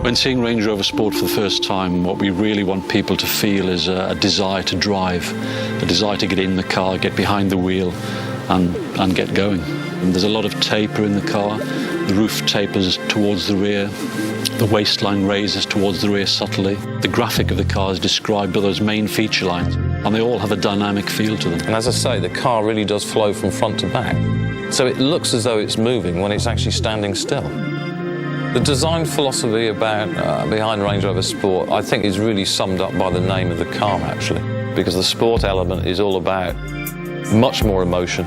When seeing Range Rover Sport for the first time, what we really want people to feel is a desire to drive, a desire to get in the car, get behind the wheel and get going. And there's a lot of taper in the car. The roof tapers towards the rear. The waistline raises towards the rear subtly. The graphic of the car is described by those main feature lines, and they all have a dynamic feel to them. And as I say, the car really does flow from front to back. So it looks as though it's moving when it's actually standing still. The design philosophy behind Range Rover Sport, I think, is really summed up by the name of the car, actually, because the sport element is all about much more emotion,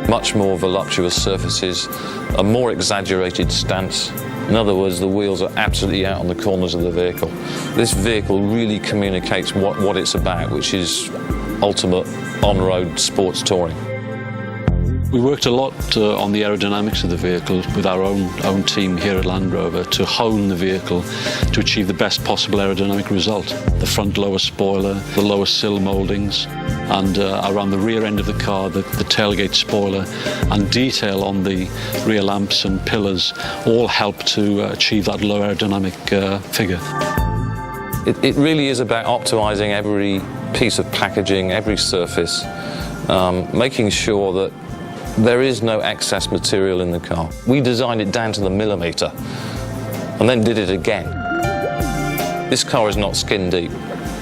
much more voluptuous surfaces, a more exaggerated stance. In other words, the wheels are absolutely out on the corners of the vehicle. This vehicle really communicates what it's about, which is ultimate on-road sports touring. We worked a lot on the aerodynamics of the vehicle with our own team here at Land Rover to hone the vehicle to achieve the best possible aerodynamic result. The front lower spoiler, the lower sill mouldings, and around the rear end of the car, the tailgate spoiler and detail on the rear lamps and pillars all help to achieve that low aerodynamic figure. It really is about optimising every piece of packaging, every surface, making sure that there is no excess material in the car. We designed it down to the millimetre and then did it again. This car is not skin deep.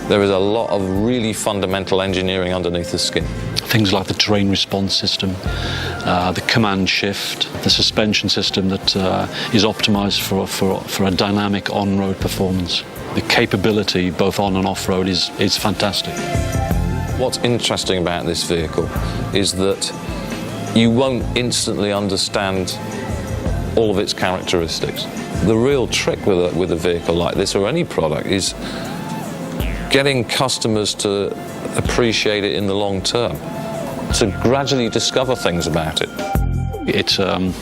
There is a lot of really fundamental engineering underneath the skin. Things like the terrain response system, the command shift, the suspension system that is optimised for a dynamic on-road performance. The capability both on and off-road is fantastic. What's interesting about this vehicle is that you won't instantly understand all of its characteristics. The real trick with a vehicle like this, or any product, is getting customers to appreciate it in the long term, to gradually discover things about it. It's a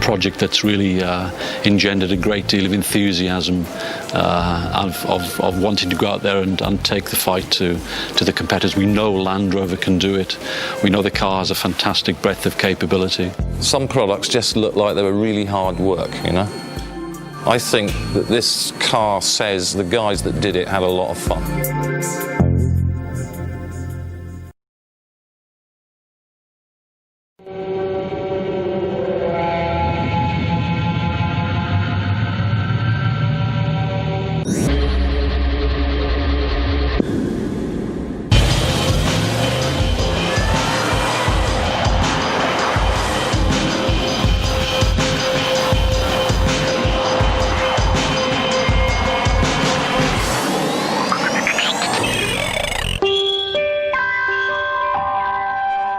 project that's really engendered a great deal of enthusiasm of wanting to go out there and take the fight to the competitors. We know Land Rover can do it. We know the car has a fantastic breadth of capability. Some products just look like they were really hard work, you know? I think that this car says the guys that did it had a lot of fun.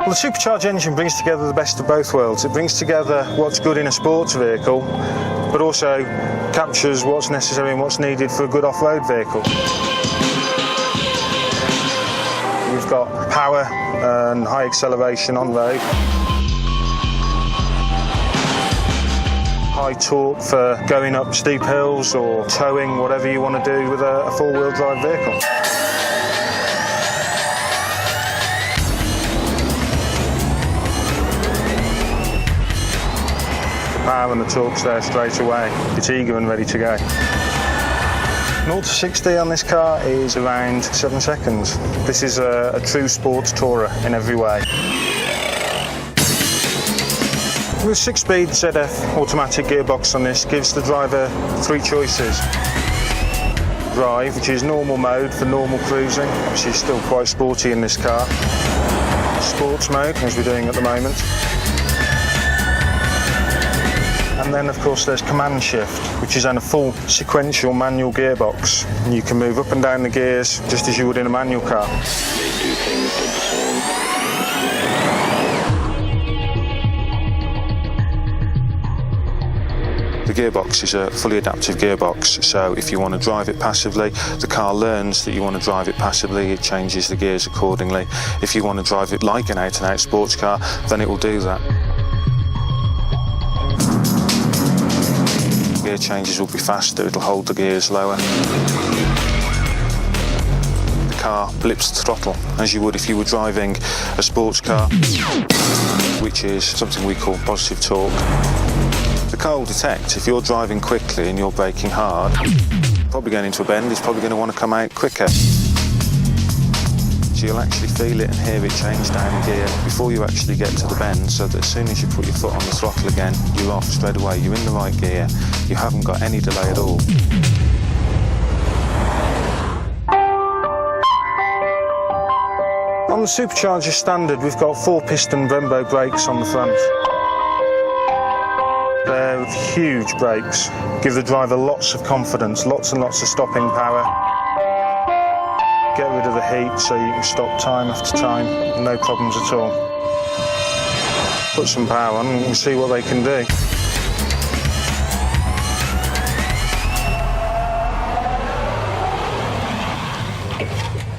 Well, the supercharged engine brings together the best of both worlds. It brings together what's good in a sports vehicle, but also captures what's necessary and what's needed for a good off-road vehicle. We've got power and high acceleration on road. High torque for going up steep hills or towing, whatever you want to do with a four-wheel drive vehicle. The power and the torque's there straight away. It's eager and ready to go. 0 to 60 on this car is around 7 seconds. This is a true sports tourer in every way. The 6-speed ZF automatic gearbox on this gives the driver 3 choices. Drive, which is normal mode for normal cruising, which is still quite sporty in this car. Sports mode, as we're doing at the moment. And then, of course, there's command shift, which is on a full sequential manual gearbox. And you can move up and down the gears just as you would in a manual car. The gearbox is a fully adaptive gearbox, so if you want to drive it passively, the car learns that you want to drive it passively, it changes the gears accordingly. If you want to drive it like an out-and-out sports car, then it will do that. Gear changes will be faster, it'll hold the gears lower. The car blips the throttle, as you would if you were driving a sports car, which is something we call positive torque. The car will detect if you're driving quickly and you're braking hard, probably going into a bend, it's probably going to want to come out quicker. So you'll actually feel it and hear it change down gear before you actually get to the bend, so that as soon as you put your foot on the throttle again, you're off straight away, you're in the right gear, you haven't got any delay at all. On the Supercharger standard, we've got 4-piston Brembo brakes on the front. They're huge brakes, give the driver lots of confidence, lots and lots of stopping power. Get rid of the heat so you can stop time after time, no problems at all. Put some power on and you can see what they can do.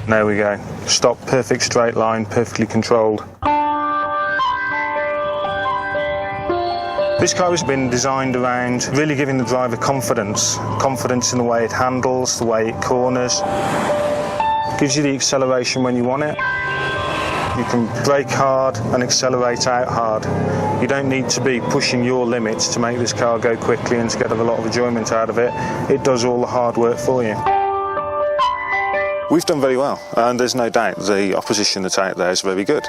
There we go. Stop, perfect straight line, perfectly controlled. This car has been designed around really giving the driver confidence. Confidence in the way it handles, the way it corners. Gives you the acceleration when you want it. You can brake hard and accelerate out hard. You don't need to be pushing your limits to make this car go quickly and to get a lot of enjoyment out of it. It does all the hard work for you. We've done very well, and there's no doubt the opposition that's out there is very good.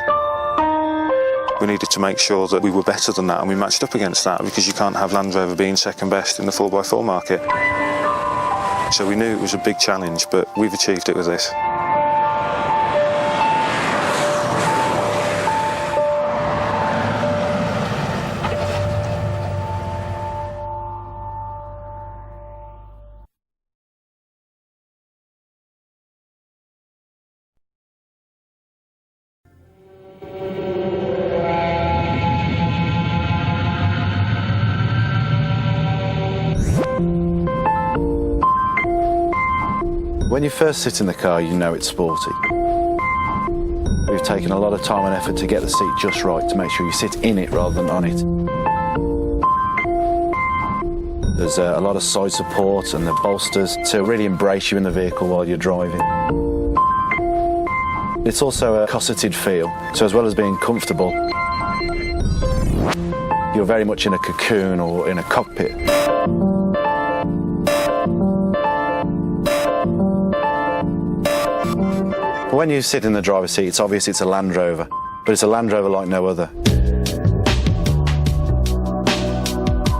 We needed to make sure that we were better than that, and we matched up against that, because you can't have Land Rover being second best in the 4x4 market. So we knew it was a big challenge, but we've achieved it with this. When you first sit in the car, you know it's sporty. We've taken a lot of time and effort to get the seat just right, to make sure you sit in it rather than on it. There's a lot of side support and the bolsters to really embrace you in the vehicle while you're driving. It's also a cosseted feel, so as well as being comfortable, you're very much in a cocoon or in a cockpit. When you sit in the driver's seat, it's obvious it's a Land Rover, but it's a Land Rover like no other.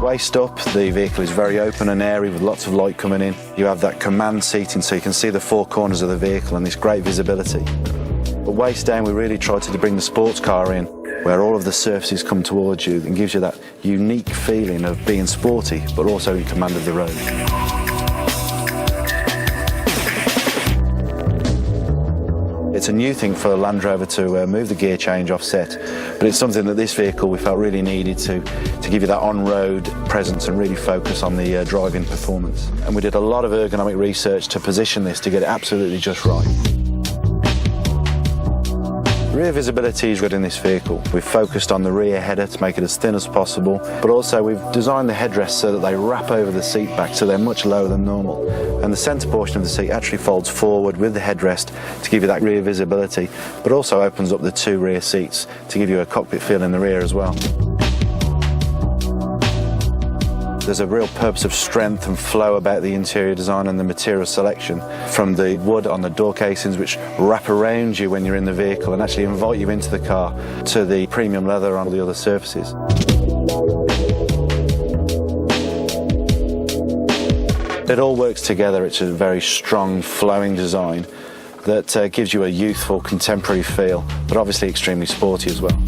Waist up, the vehicle is very open and airy with lots of light coming in. You have that command seating so you can see the 4 corners of the vehicle and this great visibility. But waist down, we really tried to bring the sports car in, where all of the surfaces come towards you and gives you that unique feeling of being sporty, but also in command of the road. It's a new thing for the Land Rover to move the gear change offset, but it's something that this vehicle we felt really needed to give you that on-road presence and really focus on the driving performance. And we did a lot of ergonomic research to position this to get it absolutely just right. Rear visibility is good in this vehicle. We've focused on the rear header to make it as thin as possible, but also we've designed the headrests so that they wrap over the seat back so they're much lower than normal. And the centre portion of the seat actually folds forward with the headrest to give you that rear visibility, but also opens up the two rear seats to give you a cockpit feel in the rear as well. There's a real purpose of strength and flow about the interior design and the material selection, from the wood on the door casings which wrap around you when you're in the vehicle and actually invite you into the car, to the premium leather on the other surfaces. It all works together. It's a very strong, flowing design that gives you a youthful, contemporary feel, but obviously extremely sporty as well.